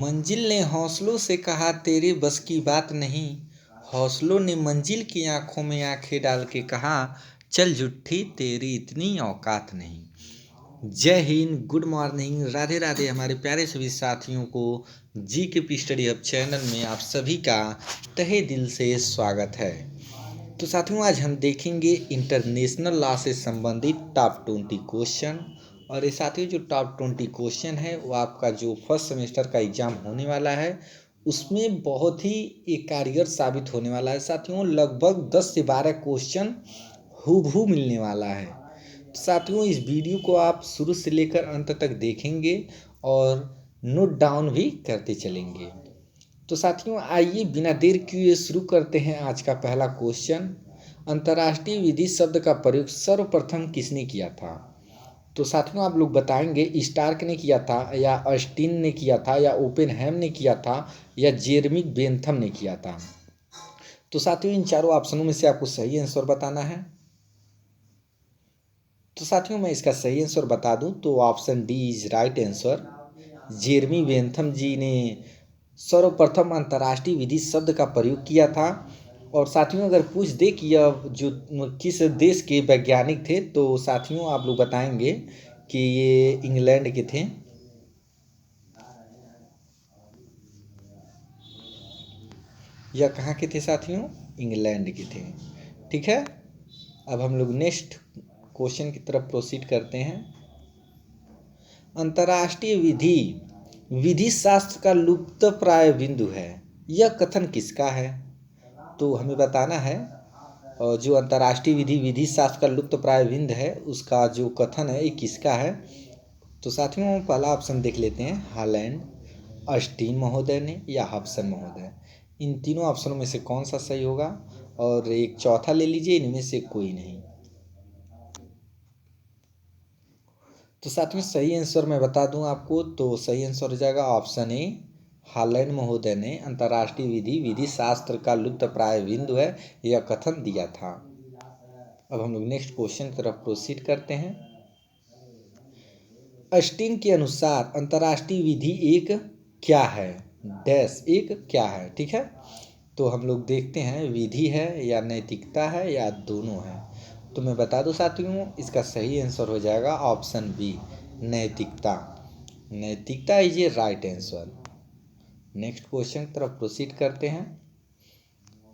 मंजिल ने हौसलों से कहा तेरे बस की बात नहीं। हौसलों ने मंजिल की आंखों में आंखें डाल के कहा चल झुट्ठी तेरी इतनी औकात नहीं। जय हिंद, गुड मॉर्निंग, राधे राधे हमारे प्यारे सभी साथियों को जी के पी स्टडी हब चैनल में आप सभी का तहे दिल से स्वागत है। तो साथियों आज हम देखेंगे इंटरनेशनल लॉ से संबंधित टॉप 20 क्वेश्चन। और ये साथियों जो टॉप 20 क्वेश्चन है वो आपका जो फर्स्ट सेमेस्टर का एग्ज़ाम होने वाला है उसमें बहुत ही एक कारगर साबित होने वाला है। साथियों लगभग 10 से 12 क्वेश्चन हूबहू मिलने वाला है। तो साथियों इस वीडियो को आप शुरू से लेकर अंत तक देखेंगे और नोट डाउन भी करते चलेंगे। तो साथियों आइए बिना देर किए शुरू करते हैं आज का पहला क्वेश्चन। अंतर्राष्ट्रीय विधि शब्द का प्रयोग सर्वप्रथम किसने किया था? तो साथियों आप लोग बताएंगे स्टार्क ने किया था या अस्टिन ने किया था या ओपेनहेम ने किया था या जेरमी बेंथम ने किया था। तो साथियों इन चारों ऑप्शनों में से आपको सही आंसर बताना है। तो साथियों मैं इसका सही आंसर बता दूं तो option D is right answer. Jeremy Bentham ji ने सर्वप्रथम अंतर्राष्ट्रीय विधि शब्द का प्रयोग किया था। और साथियों अगर पूछ दे कि यह जो किस देश के वैज्ञानिक थे तो साथियों आप लोग बताएंगे कि ये इंग्लैंड के थे। यह कहाँ के थे साथियों? इंग्लैंड के थे। ठीक है, अब हम लोग नेक्स्ट क्वेश्चन की तरफ प्रोसीड करते हैं। अंतर्राष्ट्रीय विधि विधि शास्त्र का लुप्त प्राय बिंदु है, यह कथन किसका है? तो हमें बताना है और जो अंतर्राष्ट्रीय विधि विधि शास्त्र का लुप्त प्राय बिंदु है उसका जो कथन है ये किसका है? तो साथियों पहला ऑप्शन देख लेते हैं, हालैंड, अस्टीन महोदय ने या हब्सन महोदय। इन तीनों ऑप्शनों में से कौन सा सही होगा? और एक चौथा ले लीजिए, इनमें से कोई नहीं। तो साथियों सही आंसर मैं बता दूं आपको, तो सही आंसर हो जाएगा ऑप्शन ए, हालैंड महोदय ने अंतर्राष्ट्रीय विधि विधि शास्त्र का लुप्त प्राय बिंदु है यह कथन दिया था। अब हम लोग नेक्स्ट क्वेश्चन की तरफ प्रोसीड करते हैं। अस्टीन के अनुसार अंतर्राष्ट्रीय विधि एक क्या है? डैश एक क्या है? ठीक है, तो हम लोग देखते हैं विधि है या नैतिकता है या दोनों है। तो मैं बता दूं साथियों इसका सही आंसर हो जाएगा ऑप्शन बी, नैतिकता। नैतिकता इज ये राइट आंसर। नेक्स्ट क्वेश्चन की तरफ प्रोसीड करते हैं।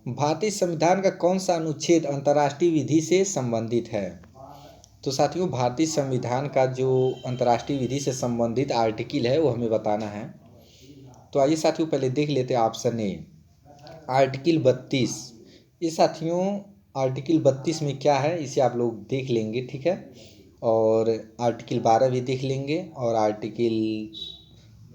भारतीय संविधान का कौन सा अनुच्छेद अंतर्राष्ट्रीय विधि से संबंधित है? तो साथियों भारतीय संविधान का जो अंतर्राष्ट्रीय विधि से संबंधित आर्टिकल है वो हमें बताना है। तो आइए साथियों पहले देख लेते हैं ऑप्शन ए, आर्टिकल 32। ये साथियों आर्टिकल 32 में क्या है इसे आप लोग देख लेंगे। ठीक है, और आर्टिकल 12 भी देख लेंगे और आर्टिकल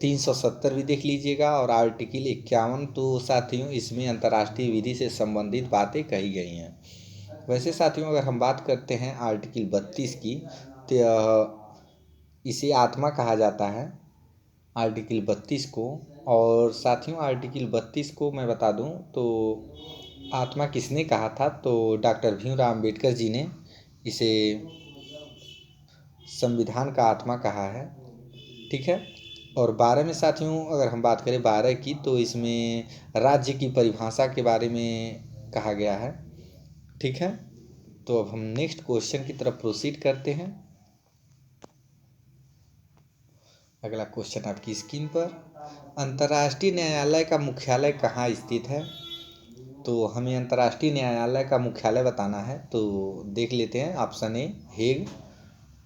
370 भी देख लीजिएगा और आर्टिकल 51। तो साथियों इसमें अंतर्राष्ट्रीय विधि से संबंधित बातें कही गई हैं। वैसे साथियों अगर हम बात करते हैं आर्टिकल 32 की तो इसे आत्मा कहा जाता है, आर्टिकल 32 को। और साथियों आर्टिकल 32 को मैं बता दूं तो आत्मा किसने कहा था? तो डॉक्टर भीमराव अम्बेडकर जी ने इसे संविधान का आत्मा कहा है। ठीक है, और 12 में साथियों अगर हम बात करें 12 की तो इसमें राज्य की परिभाषा के बारे में कहा गया है। ठीक है, तो अब हम नेक्स्ट क्वेश्चन की तरफ प्रोसीड करते हैं। अगला क्वेश्चन आपकी स्क्रीन पर, अंतर्राष्ट्रीय न्यायालय का मुख्यालय कहाँ स्थित है? तो हमें अंतर्राष्ट्रीय न्यायालय का मुख्यालय बताना है। तो देख लेते हैं, option A Hague,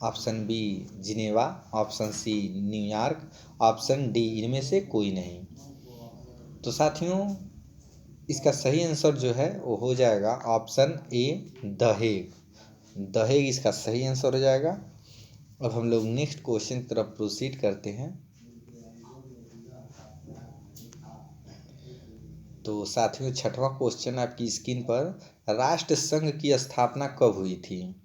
option B Geneva, option C New York, option D इनमें से कोई नहीं। तो साथियों इसका सही आंसर जो है वो हो जाएगा option A the Hague. The Hague इसका सही आंसर हो जाएगा। अब हम लोग नेक्स्ट क्वेश्चन की तरफ प्रोसीड करते हैं। तो साथियों छठवां क्वेश्चन आपकी स्क्रीन पर, राष्ट्र संघ की स्थापना कब हुई थी?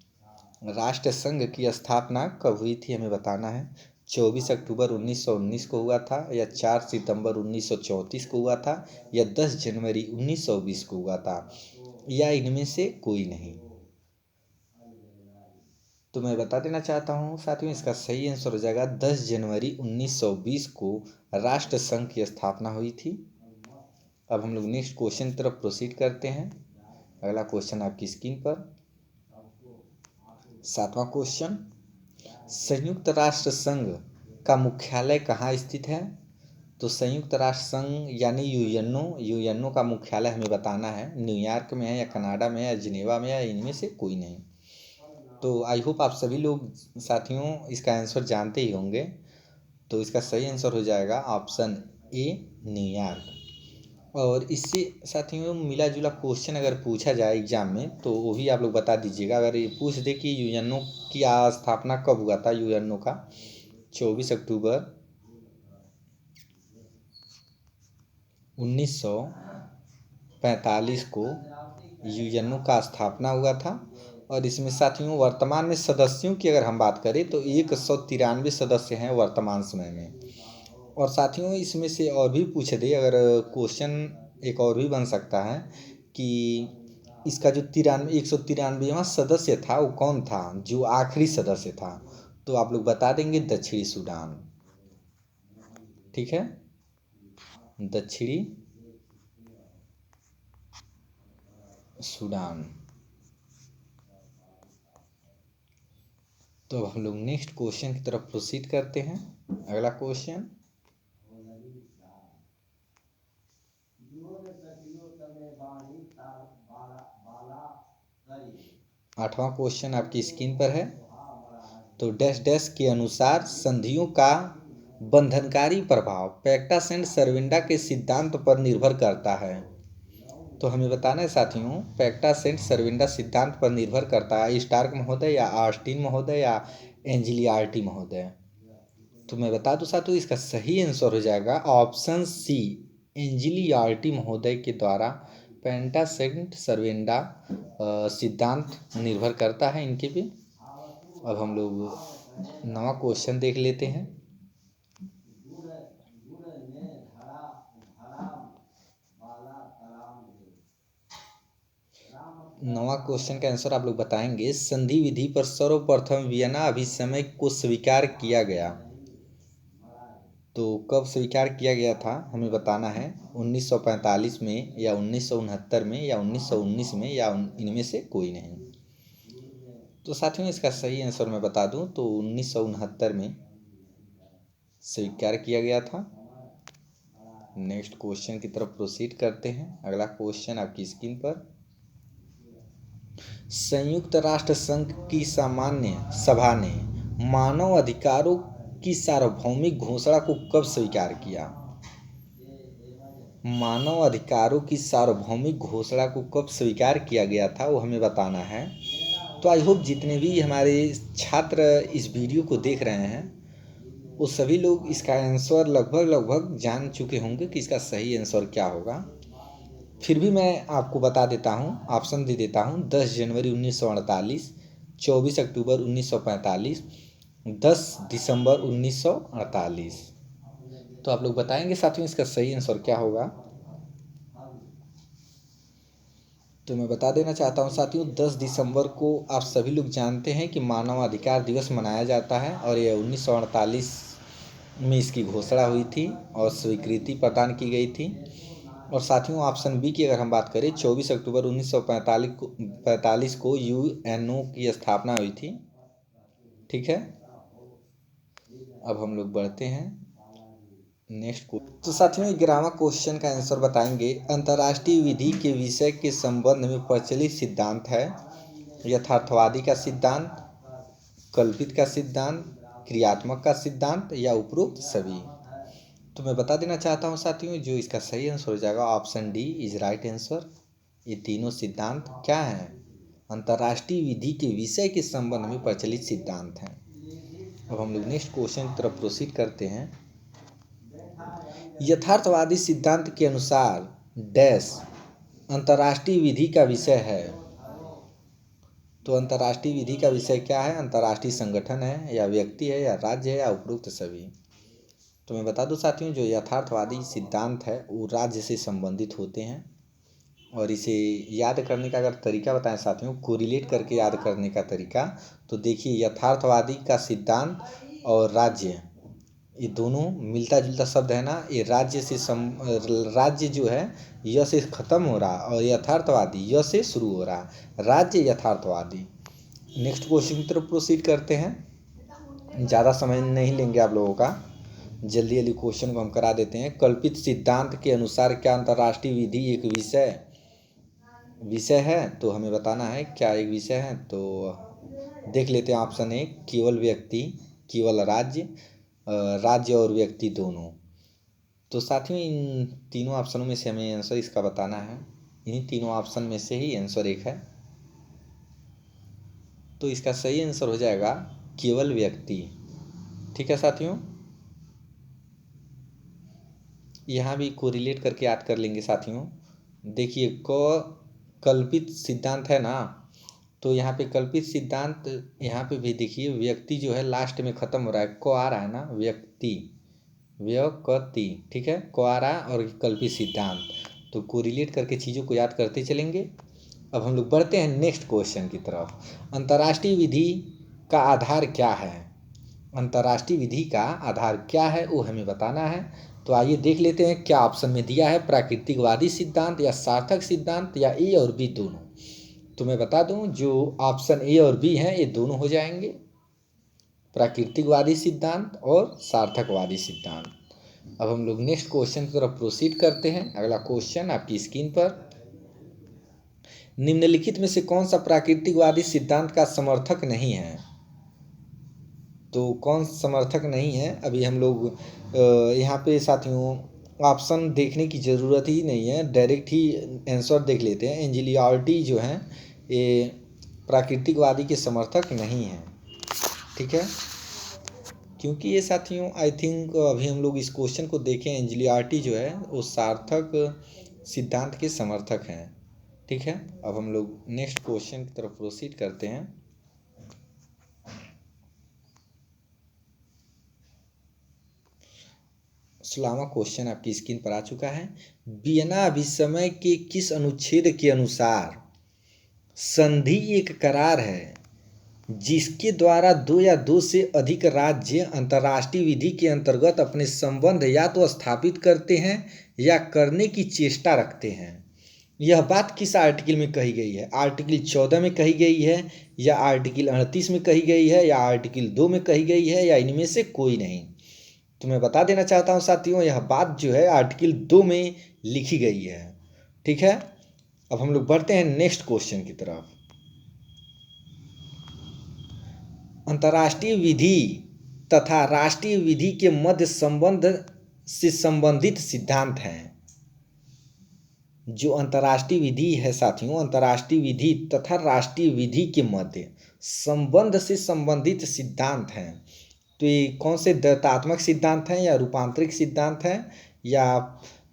राष्ट्र संघ की स्थापना कब हुई थी हमें बताना है। 24 अक्टूबर 1919 को हुआ था या 4 सितंबर 1934 को हुआ था या 10 जनवरी 1920 को हुआ था या इनमें से कोई नहीं। तो मैं बता देना चाहता हूँ साथियों, इसका सही आंसर हो जाएगा 10 जनवरी 1920 को राष्ट्रसंघ की स्थापना हुई थी। अब हम लोग नेक्स्ट क्वेश्चन की तरफ प्रोसीड करते हैं। अगला क्वेश्चन आपकी स्क्रीन पर, 7वां क्वेश्चन, संयुक्त राष्ट्र संघ का मुख्यालय कहाँ स्थित है? तो संयुक्त राष्ट्र संघ यानी यूएनओ का मुख्यालय हमें बताना है, न्यूयॉर्क में है या कनाडा में है या जिनेवा में है या इनमें से कोई नहीं। तो आई होप आप सभी लोग साथियों इसका आंसर जानते ही होंगे। तो इसका सही आंसर हो जाएगा ऑप्शन ए, न्यूयॉर्क। और इससे साथियों मिला जुला क्वेश्चन अगर पूछा जाए एग्जाम में तो वो भी आप लोग बता दीजिएगा। अगर ये पूछ दे कि यूएनओ की स्थापना कब हुआ था, यूएनओ का 24 अक्टूबर 1945 को यूएनओ का स्थापना हुआ था। और इसमें साथियों वर्तमान में सदस्यों की अगर हम बात करें तो 193 सदस्य हैं वर्तमान समय में। और साथियों इसमें से और भी पूछ दे अगर क्वेश्चन, एक और भी बन सकता है कि इसका जो 193वां सदस्य था वो कौन था, जो आखिरी सदस्य था। तो आप लोग बता देंगे दक्षिणी सूडान। ठीक है, दक्षिणी सूडान। तो अब हम लोग नेक्स्ट क्वेश्चन की तरफ प्रोसीड करते हैं। अगला क्वेश्चन, 8वां क्वेश्चन आपकी स्क्रीन पर है। तो डैश डैश के अनुसार संधियों का बंधनकारी प्रभाव पैक्टा सेंट सरविंडा के सिद्धांत पर निर्भर करता है। तो हमें बताना है साथियों, पैक्टा सेंट सरविंडा सिद्धांत पर निर्भर करता है स्टार्क महोदय या ऑस्टिन महोदय या एंजिलियार्टी महोदय। तो मैं बता दूं साथियों इसका सही आंसर हो जाएगा ऑप्शन सी, एंजिलियार्टी महोदय के द्वारा पैक्टा सेंट सरविंडा सिद्धांत निर्भर करता है इनके पे। अब हम लोग नवा क्वेश्चन देख लेते हैं। नवा क्वेश्चन का आंसर आप लोग बताएंगे, संधि विधि पर सर्वप्रथम वियना अभिसमय को स्वीकार किया गया। तो कब स्वीकार किया गया था हमें बताना है, 1945 में या 1969 में या 1919 में या इनमें से कोई नहीं। तो साथियों इसका सही आंसर मैं बता दूं तो 1969 में स्वीकार किया गया था। नेक्स्ट क्वेश्चन की तरफ प्रोसीड करते हैं। अगला क्वेश्चन आपकी स्क्रीन पर, संयुक्त राष्ट्र संघ की सामान्य सभा ने मानव अधिकारों की सार्वभौमिक घोषणा को कब स्वीकार किया? मानव अधिकारों की सार्वभौमिक घोषणा को कब स्वीकार किया गया था वो हमें बताना है। तो आई होप जितने भी हमारे छात्र इस वीडियो को देख रहे हैं वो सभी लोग इसका आंसर लगभग जान चुके होंगे कि इसका सही आंसर क्या होगा। फिर भी मैं आपको बता देता हूँ, ऑप्शन दे देता हूँ, 10 जनवरी 1948, 24 अक्टूबर 1945, 10 दिसंबर 1948। तो आप लोग बताएंगे साथियों इसका सही आंसर क्या होगा। तो मैं बता देना चाहता हूँ साथियों, 10 दिसंबर को आप सभी लोग जानते हैं कि मानवाधिकार दिवस मनाया जाता है और ये 1948 में इसकी घोषणा हुई थी और स्वीकृति प्रदान की गई थी। और साथियों ऑप्शन बी की अगर हम बात करें, 24 अक्टूबर 1945 को यूएनओ की स्थापना हुई थी। ठीक है, अब हम लोग बढ़ते हैं नेक्स्ट को। तो साथियों 11वां क्वेश्चन का आंसर बताएंगे, अंतर्राष्ट्रीय विधि के विषय के संबंध में प्रचलित सिद्धांत है यथार्थवादी का सिद्धांत, कल्पित का सिद्धांत, क्रियात्मक का सिद्धांत या उपरोक्त सभी। तो मैं बता देना चाहता हूँ साथियों जो इसका सही आंसर हो जाएगा option D is right answer. ये तीनों सिद्धांत क्या हैं? अंतर्राष्ट्रीय विधि के विषय के संबंध में प्रचलित सिद्धांत हैं। अब हम लोग नेक्स्ट क्वेश्चन की तरफ प्रोसीड करते हैं। यथार्थवादी सिद्धांत के अनुसार डैश अंतर्राष्ट्रीय विधि का विषय है। तो अंतर्राष्ट्रीय विधि का विषय क्या है? अंतर्राष्ट्रीय संगठन है या व्यक्ति है या राज्य है या उपरोक्त सभी। तो मैं बता दूं साथियों जो यथार्थवादी सिद्धांत है वो राज्य से संबंधित होते हैं और इसे याद करने का अगर तरीका बताएं साथियों, कोरिलेट करके याद करने का तरीका, तो देखिए यथार्थवादी का सिद्धांत और राज्य, ये दोनों मिलता जुलता शब्द है ना। ये राज्य जो है य से खत्म हो रहा और यथार्थवादी य से शुरू हो रहा, राज्य यथार्थवादी। नेक्स्ट क्वेश्चन की तरफ प्रोसीड करते हैं, ज़्यादा समय नहीं लेंगे आप लोगों का, जल्दी जल्दी क्वेश्चन को हम करा देते हैं। कल्पित सिद्धांत के अनुसार क्या अंतर्राष्ट्रीय विधि एक विषय है? तो हमें बताना है क्या एक विषय है। तो देख लेते हैं ऑप्शन ए, केवल व्यक्ति, केवल राज्य और व्यक्ति दोनों। तो साथियों इन तीनों ऑप्शनों में से हमें आंसर इसका बताना है। इन्हीं तीनों ऑप्शन में से ही आंसर एक है, तो इसका सही आंसर हो जाएगा केवल व्यक्ति। ठीक है साथियों, यहाँ भी कोरिलेट करके याद कर लेंगे साथियों। देखिए कल्पित सिद्धांत है ना, तो यहाँ पे कल्पित सिद्धांत, यहाँ पे भी देखिए व्यक्ति जो है लास्ट में ख़त्म हो रहा है, को आ रहा है ना, व्यक्ति, ठीक है, को आ रहा है और कल्पित सिद्धांत, तो कोरिलेट करके चीज़ों को याद करते चलेंगे। अब हम लोग बढ़ते हैं नेक्स्ट क्वेश्चन की तरफ। अंतर्राष्ट्रीय विधि का आधार क्या है? अंतर्राष्ट्रीय विधि का आधार क्या है वो हमें बताना है। तो आइए देख लेते हैं क्या ऑप्शन में दिया है, प्राकृतिकवादी सिद्धांत या सार्थक सिद्धांत या ए और बी दोनों। तो मैं बता दूं जो ऑप्शन ए और बी हैं ये दोनों हो जाएंगे, प्राकृतिकवादी सिद्धांत और सार्थकवादी सिद्धांत। अब हम लोग नेक्स्ट क्वेश्चन की तरफ प्रोसीड करते हैं। अगला क्वेश्चन आपकी स्क्रीन पर, निम्नलिखित में से कौन सा प्राकृतिकवादी सिद्धांत का समर्थक नहीं है? तो कौन समर्थक नहीं है, अभी हम लोग यहाँ पे साथियों ऑप्शन देखने की ज़रूरत ही नहीं है, डायरेक्ट ही आंसर देख लेते हैं। एंजिलियार्टी जो हैं ये प्राकृतिकवादी के समर्थक नहीं हैं, ठीक है, क्योंकि ये साथियों आई थिंक अभी हम लोग इस क्वेश्चन को देखें, एंजिलियार्टी जो है वो सार्थक सिद्धांत के समर्थक हैं, ठीक है। अब हम लोग नेक्स्ट क्वेश्चन की तरफ प्रोसीड करते हैं। सोलहवां क्वेश्चन आपकी स्क्रीन पर आ चुका है। वियना अभिसमय के किस अनुच्छेद के अनुसार संधि एक करार है जिसके द्वारा दो या दो से अधिक राज्य अंतर्राष्ट्रीय विधि के अंतर्गत अपने संबंध या तो स्थापित करते हैं या करने की चेष्टा रखते हैं? यह बात किस आर्टिकल में कही गई है? आर्टिकल 14 में कही गई है या आर्टिकल 38 में कही गई है या आर्टिकल 2 में कही गई है या इनमें से कोई नहीं? तो मैं बता देना चाहता हूं साथियों, यह बात जो है आर्टिकल 2 में लिखी गई है, ठीक है। अब हम लोग बढ़ते हैं नेक्स्ट क्वेश्चन की तरफ। अंतर्राष्ट्रीय विधि तथा राष्ट्रीय विधि के मध्य संबंध से संबंधित सिद्धांत हैं। जो अंतर्राष्ट्रीय विधि है साथियों, अंतर्राष्ट्रीय विधि तथा राष्ट्रीय विधि के मध्य संबंध से संबंधित सिद्धांत हैं। तो ये कौन से द्वैतात्मक सिद्धांत हैं या रूपांतरिक सिद्धांत हैं या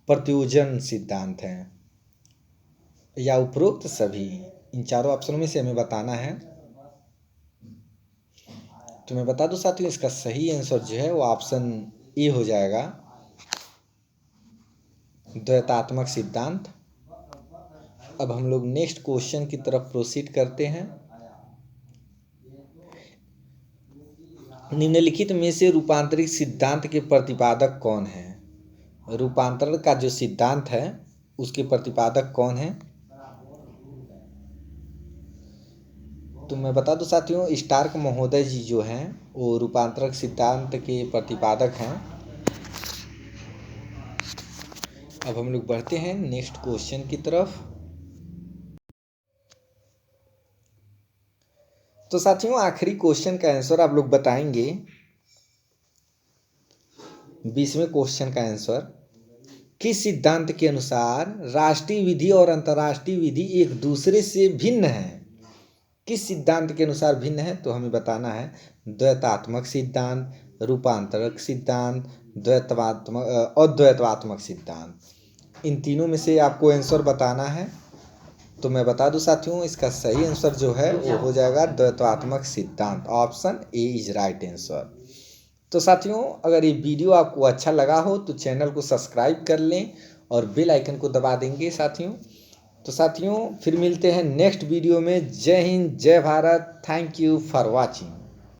प्रत्योजन सिद्धांत हैं या उपरोक्त सभी? इन चारों ऑप्शनों में से हमें बताना है। तो मैं बता दूं साथियों, इसका सही आंसर जो है वो ऑप्शन ए हो जाएगा, द्वैतात्मक सिद्धांत। अब हम लोग नेक्स्ट क्वेश्चन की तरफ प्रोसीड करते हैं। निम्नलिखित में से रूपांतरिक सिद्धांत के प्रतिपादक कौन है? रूपांतरण का जो सिद्धांत है उसके प्रतिपादक कौन है? तो मैं बता दूं साथियों, स्टार्क महोदय जी जो हैं वो रूपांतरक सिद्धांत के प्रतिपादक हैं। अब हम लोग बढ़ते हैं नेक्स्ट क्वेश्चन की तरफ। तो साथियों आखिरी क्वेश्चन का आंसर आप लोग बताएंगे, 20वें क्वेश्चन का आंसर। किस सिद्धांत के अनुसार राष्ट्रीय विधि और अंतर्राष्ट्रीय विधि एक दूसरे से भिन्न है? किस सिद्धांत के अनुसार भिन्न है? तो हमें बताना है द्वैतात्मक सिद्धांत, रूपांतरक सिद्धांत, अद्वैतात्मक सिद्धांत। इन तीनों में से आपको आंसर बताना है। तो मैं बता दूं साथियों, इसका सही आंसर जो है वो हो जाएगा द्वैतात्मक सिद्धांत, option A is right answer. तो साथियों अगर ये वीडियो आपको अच्छा लगा हो तो चैनल को सब्सक्राइब कर लें और बेल आइकन को दबा देंगे साथियों, तो साथियों फिर मिलते हैं नेक्स्ट वीडियो में। जय हिंद, जय Bharat. Thank you for watching.